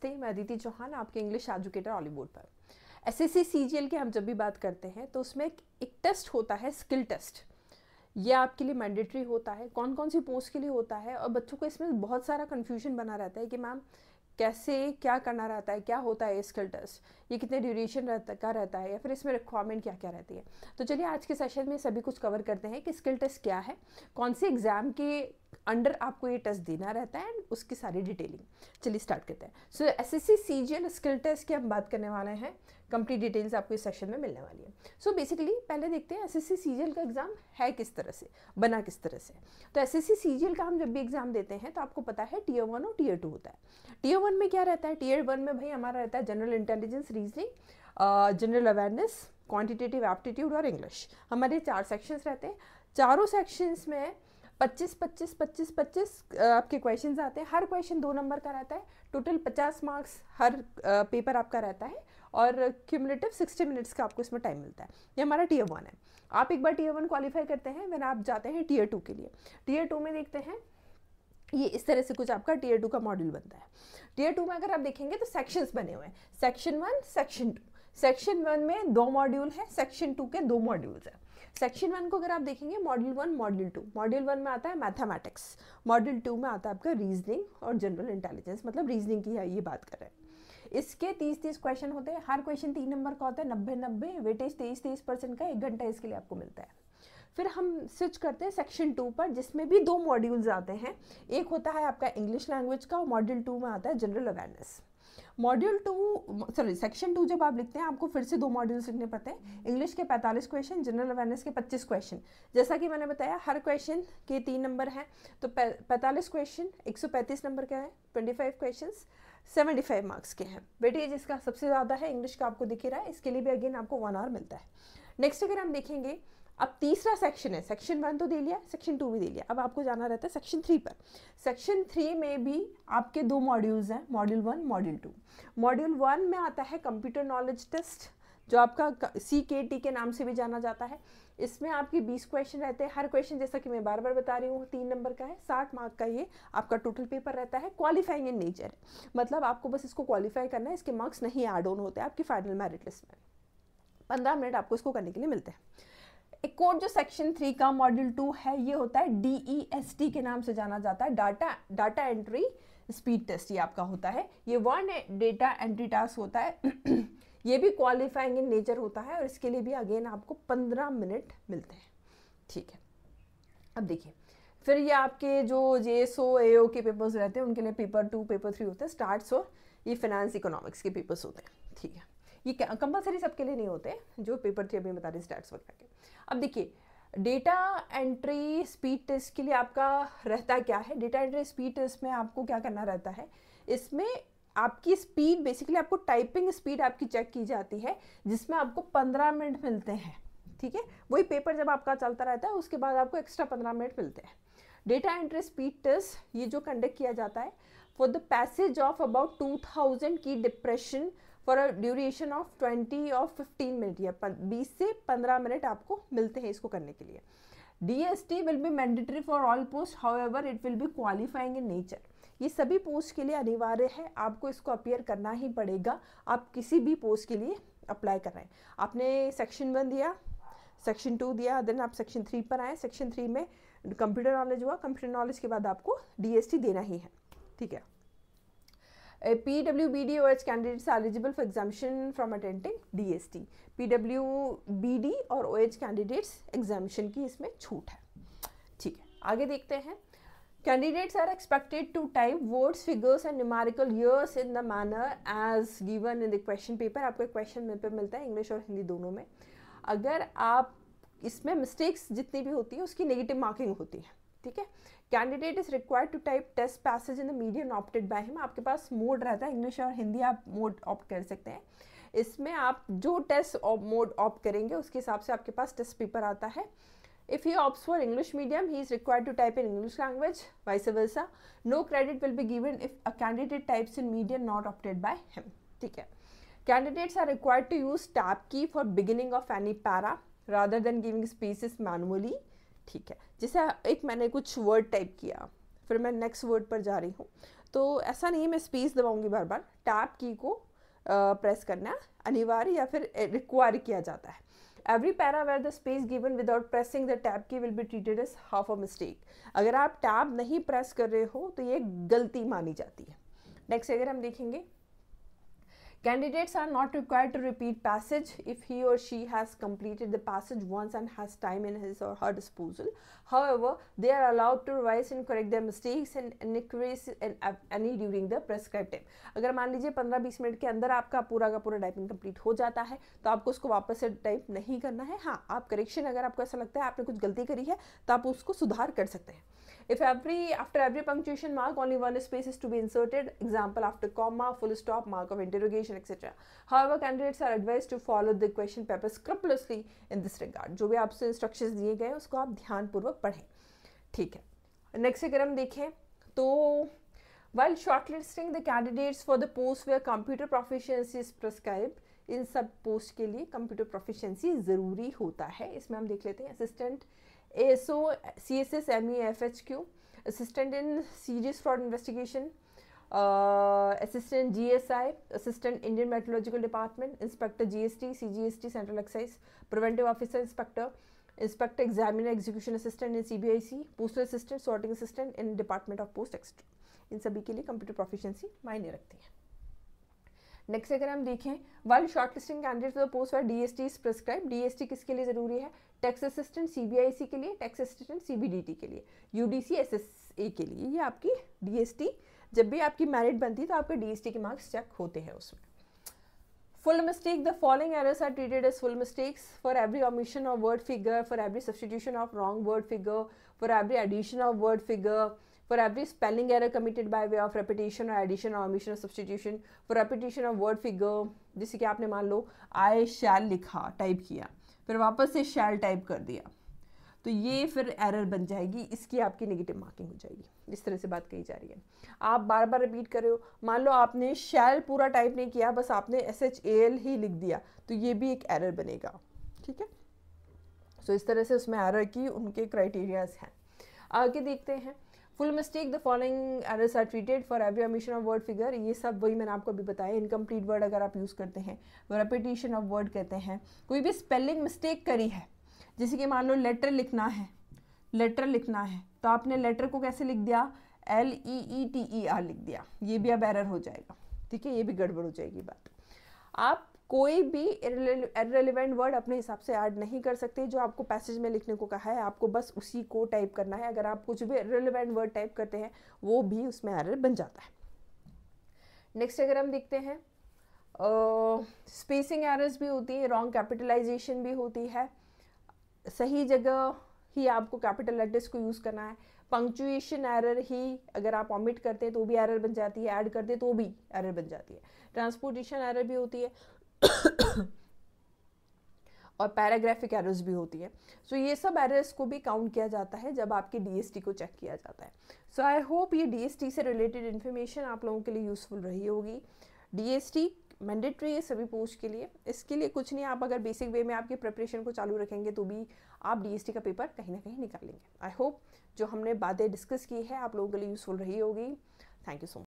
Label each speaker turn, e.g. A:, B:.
A: नमस्ते, मैं अदिति चौहान, आपके इंग्लिश एजुकेटर ऑलीवुड पर। एसएससी सीजीएल की हम जब भी बात करते हैं तो उसमें एक टेस्ट होता है, स्किल टेस्ट। ये आपके लिए मैंडेटरी होता है, कौन कौन सी पोस्ट के लिए होता है। और बच्चों को इसमें बहुत सारा कन्फ्यूजन बना रहता है कि मैम कैसे क्या करना रहता है, क्या होता है ये स्किल टेस्ट, ये कितने ड्यूरेशन रहता है, या फिर इसमें रिक्वायरमेंट क्या क्या रहती है। तो चलिए आज के सेशन में सभी कुछ कवर करते हैं कि स्किल टेस्ट क्या है, कौन से एग्जाम के अंडर आपको ये टेस्ट देना रहता है, एंड उसकी सारी डिटेलिंग। चलिए स्टार्ट करते हैं। सो एसएससी सीजीएल स्किल टेस्ट की हम बात करने वाले हैं, कंप्लीट डिटेल्स आपको इस सेशन में मिलने वाली है। सो बेसिकली पहले देखते हैं एसएससी सीजीएल का एग्जाम है किस तरह से, बना किस तरह से। तो एसएससी सीजीएल का हम जब भी एग्जाम देते हैं तो आपको पता है टीयर 1 और टीयर 2 होता है। टीयर 1 में क्या रहता है, टीयर 1 में भाई हमारा रहता है general intelligence, reasoning, general awareness, quantitative aptitude और इंग्लिश। हमारे 4 सेक्शंस रहते हैं। चारों सेक्शंस में 25 आपके क्वेश्चंस आते हैं। हर क्वेश्चन 2 नंबर का रहता है। टोटल 50 मार्क्स हर पेपर आपका रहता है और क्यूमुलेटिव 60 मिनट्स का आपको इसमें टाइम मिलता है। ये हमारा टीयर 1 है। आप एक बार टीयर 1 क्वालिफाई करते हैं, फिर आप जाते हैं टीयर 2 के लिए। टीयर 2 में देखते हैं ये इस तरह से कुछ आपका टीयर 2 का मॉड्यूल बनता है। टीयर 2 में अगर आप देखेंगे तो सेक्शंस बने हुए हैं, सेक्शन 1, सेक्शन 2। सेक्शन 1 में 2 मॉड्यूल है, सेक्शन 2 के 2 मॉड्यूल्स हैं। सेक्शन 1 को अगर आप देखेंगे, मॉड्यूल 1, मॉड्यूल 2। मॉड्यूल 1 में आता है मैथमेटिक्स, मॉड्यूल 2 में आता है आपका रीजनिंग और जनरल इंटेलिजेंस, मतलब रीजनिंग की है ये बात कर रहे हैं। इसके 30 क्वेश्चन होते हैं। हर क्वेश्चन 3 नंबर का होता है। 90 वेटेज 23% का, 1 घंटा इसके लिए आपको मिलता है। फिर हम स्विच करते हैं सेक्शन 2 पर, जिसमें भी 2 मॉड्यूल्स आते हैं। एक होता है आपका इंग्लिश लैंग्वेज का और मॉड्यूल 2 में आता है जनरल अवेयरनेस। सेक्शन 2 जब आप लिखते हैं आपको फिर से 2 मॉड्यूल्स लिखने पड़ते हैं। इंग्लिश के 45 क्वेश्चन, जनरल अवेयरनेस के 25 क्वेश्चन। जैसा कि मैंने बताया हर क्वेश्चन के 3 नंबर हैं, तो 45 क्वेश्चन 135 नंबर का है। 25 क्वेश्चन 75 मार्क्स के हैं। वेटेज इसका सबसे ज़्यादा है, इंग्लिश का आपको दिख ही रहा है। इसके लिए भी अगेन आपको 1 आवर मिलता है। नेक्स्ट अगर हम देखेंगे, अब तीसरा सेक्शन है, सेक्शन 1 तो दे लिया, सेक्शन 2 भी दे लिया। अब आपको जाना रहता है सेक्शन 3 पर। सेक्शन 3 में भी आपके 2 मॉड्यूल्स हैं, मॉड्यूल 1, मॉड्यूल 2। मॉड्यूल 1 में आता है कंप्यूटर नॉलेज टेस्ट, जो आपका CKT के नाम से भी जाना जाता है। इसमें आपके 20 क्वेश्चन रहते हैं। हर क्वेश्चन, जैसा कि मैं बार बार बता रही हूँ, 3 नंबर का है। 60 मार्क का ये आपका टोटल पेपर रहता है। क्वालिफाइंग इन नेचर, मतलब आपको बस इसको क्वालिफाई करना है, इसके मार्क्स नहीं ऐड ऑन होते आपकी फाइनल मेरिट लिस्ट में। 15 मिनट आपको इसको करने के लिए मिलते हैं। एक कोड जो सेक्शन 3 का मॉड्यूल 2 है, ये होता है DEST के नाम से जाना जाता है, डाटा एंट्री स्पीड टेस्ट। ये आपका होता है, ये 1 डेटा एंट्री टास्क होता है। ये भी क्वालिफाइंग इन नेचर होता है और इसके लिए भी अगेन आपको 15 मिनट मिलते हैं। ठीक है, अब देखिए फिर ये आपके जो JSO AO के पेपर्स रहते हैं, उनके लिए पेपर 2, पेपर 3 होते हैं स्टार्ट्स, और ये फाइनेंस इकोनॉमिक्स के पेपर्स होते हैं। ठीक है, ये कंपलसरी सबके लिए नहीं होते, जो पेपर 3 अभी बता रहे स्टार्ट्स वगैरह के। अब देखिए डेटा एंट्री स्पीड टेस्ट के लिए आपका रहता क्या है। डेटा एंट्री स्पीड टेस्ट में आपको क्या करना रहता है, इसमें आपकी स्पीड, बेसिकली आपको टाइपिंग स्पीड आपकी चेक की जाती है, जिसमें आपको 15 मिनट मिलते हैं। ठीक है, वही पेपर जब आपका चलता रहता है उसके बाद आपको एक्स्ट्रा 15 मिनट मिलते हैं। डेटा एंट्री स्पीड टेस्ट ये जो कंडक्ट किया जाता है for the passage of about 2000 की depression for a duration of 20 और 15 मिनट, या 20 से 15 मिनट आपको मिलते हैं इसको करने के लिए। DST will be mandatory for all post, however it will be qualifying in nature. ये सभी पोस्ट के लिए अनिवार्य है, आपको इसको अपीयर करना ही पड़ेगा। आप किसी भी पोस्ट के लिए अप्लाई कर रहे हैं, आपने सेक्शन 1 दिया, सेक्शन 2 दिया, देन आप सेक्शन 3 पर आए। सेक्शन 3 में कंप्यूटर नॉलेज हुआ, कंप्यूटर नॉलेज के बाद आपको DST देना ही है। ठीक है, PWBD OH candidates are eligible for exemption from attending DST। PWBD और OH candidates exemption की इसमें छूट है। ठीक है, आगे देखते हैं। Candidates are expected to type words, figures and numerical years in the manner as given in the question paper। आपको क्वेश्चन पेपर मिलता है इंग्लिश और हिंदी दोनों में। अगर आप इसमें मिस्टेक्स जितनी भी होती है उसकी नेगेटिव मार्किंग होती है। ठीक है, candidate is required to type test passage in the medium opted by him. आपके पास मोड रहता है, इंग्लिश और हिंदी आप मोड ऑप्ट कर सकते हैं। इसमें आप जो टेस्ट मोड ऑप्ट करेंगे उसके हिसाब से आपके पास टेस्ट पेपर आता है। If he opts for English medium, he is required to type in English language, vice versa. No credit will be given if a candidate types in medium not opted by him. ठीक है, candidates are required to use tab key for beginning of any para rather than giving spaces manually। ठीक है, जैसे एक मैंने कुछ word type किया, फिर मैं नेक्स्ट वर्ड पर जा रही हूँ, तो ऐसा नहीं मैं स्पेस दबाऊंगी बार बार, टैब की को प्रेस करना अनिवार्य या फिर रिक्वायर किया जाता है। Every para where the space given without pressing the tab key will be treated as half a mistake. अगर आप टैब नहीं प्रेस कर रहे हो तो ये गलती मानी जाती है। नेक्स्ट अगर हम देखेंगे, candidates are not required to repeat passage if he or she has completed the passage once and has time in his or her disposal. However, they are allowed to revise and correct their mistakes and inaccuracies and any during the prescribed time. अगर मान लीजिए 15-20 minute के अंदर आपका पूरा का पूरा typing complete हो जाता है तो आपको उसको वापस से टाइप नहीं करना है। हाँ, आप करेक्शन अगर आपको ऐसा लगता है आपने कुछ गलती करी है तो आप उसको सुधार कर सकते हैं। If after every punctuation mark only one space is to be inserted, example after comma, full stop, mark of interrogation, etc. However, candidates are advised to follow the question paper scrupulously in this regard. जो भी आपसे instructions दिए गए हैं उसको आप ध्यानपूर्वक पढ़ें, ठीक है। नेक्स्ट अगर हम देखें तो while shortlisting the candidates for the post where computer proficiency is prescribed, इन सब पोस्ट के लिए कंप्यूटर प्रोफिशिएंसी ज़रूरी होता है। इसमें हम देख लेते हैं assistant ASO CSS ME FHQ, assistant in serious fraud investigation, assistant GSI, assistant Indian Meteorological Department, inspector GST, CGST Central Excise, preventive officer inspector, inspector examiner execution assistant in CBIC, postal assistant, sorting assistant in Department of Post Extra। इन सभी के लिए computer proficiency मायने रखती है। Next अगर हम देखें, while shortlisting candidate for the post for DST is prescribe. DST किसके लिए ज़रूरी है? टैक्स असिस्टेंट CBIC के लिए, टैक्स असिस्टेंट CBDT के लिए, UDC SSA के लिए। ये आपकी DST जब भी आपकी मेरिट बनती है तो आपके DST के मार्क्स चेक होते हैं उसमें। Full mistake, the following errors are treated as full mistakes. For every omission of word figure, for every substitution of wrong word figure, for every addition of word figure, for every spelling error committed by way of repetition or addition or omission or substitution, for repetition of word figure, जैसे कि आपने मान लो I shall लिखा, type किया, फिर वापस से shall type कर दिया, तो ये फिर एरर बन जाएगी, इसकी आपकी नेगेटिव मार्किंग हो जाएगी। इस तरह से बात कही जा रही है। आप बार बार रिपीट कर रहे हो, मान लो आपने शैल पूरा टाइप नहीं किया, बस आपने SHAL ही लिख दिया, तो ये भी एक एरर बनेगा, ठीक है। सो इस तरह से उसमें एरर की उनके क्राइटेरियाज हैं। आगे देखते हैं, full mistake, the following errors are treated for every omission of word figure. ये सब वही मैंने आपको अभी बताया। इनकम्प्लीट वर्ड अगर आप यूज़ करते हैं, रेपिटेशन ऑफ वर्ड कहते हैं। कोई भी स्पेलिंग मिस्टेक करी है, जैसे कि मान लो लेटर लिखना है, तो आपने लेटर को कैसे लिख दिया? LEETER लिख दिया, ये भी अब एरर हो जाएगा, ठीक है, ये भी गड़बड़ हो जाएगी बात। आप कोई भी इररिलेवेंट वर्ड अपने हिसाब से ऐड नहीं कर सकते। जो आपको पैसेज में लिखने को कहा है आपको बस उसी को टाइप करना है। अगर आप कुछ भी इररिलेवेंट वर्ड टाइप करते हैं वो भी उसमें एरर बन जाता है। नेक्स्ट अगर हम देखते हैं, स्पेसिंग एरर्स भी होती है, रॉन्ग कैपिटलाइजेशन भी होती है, सही जगह ही आपको कैपिटल लेटर्स को यूज़ करना है। पंक्चुएशन एरर ही अगर आप ऑमिट करते हैं तो भी एरर बन जाती है, ऐड करते हैं तो भी एरर बन जाती है। ट्रांसपोर्टेशन एरर भी होती है और पैराग्राफिक एरर्स भी होती है। सो ये सब एरर्स को भी काउंट किया जाता है जब आपके DST को चेक किया जाता है। सो आई होप ये DST से रिलेटेड इन्फॉर्मेशन आप लोगों के लिए यूज़फुल रही होगी। DST मैंडेटरी है सभी पोस्ट के लिए, इसके लिए कुछ नहीं, आप अगर बेसिक वे में आपकी प्रिपरेशन को चालू रखेंगे तो भी आप DST का पेपर कहीं ना कहीं निकालेंगे। आई होप जो हमने बातें डिस्कस की है आप लोगों के लिए यूज़फुल रही होगी। Thank you so much.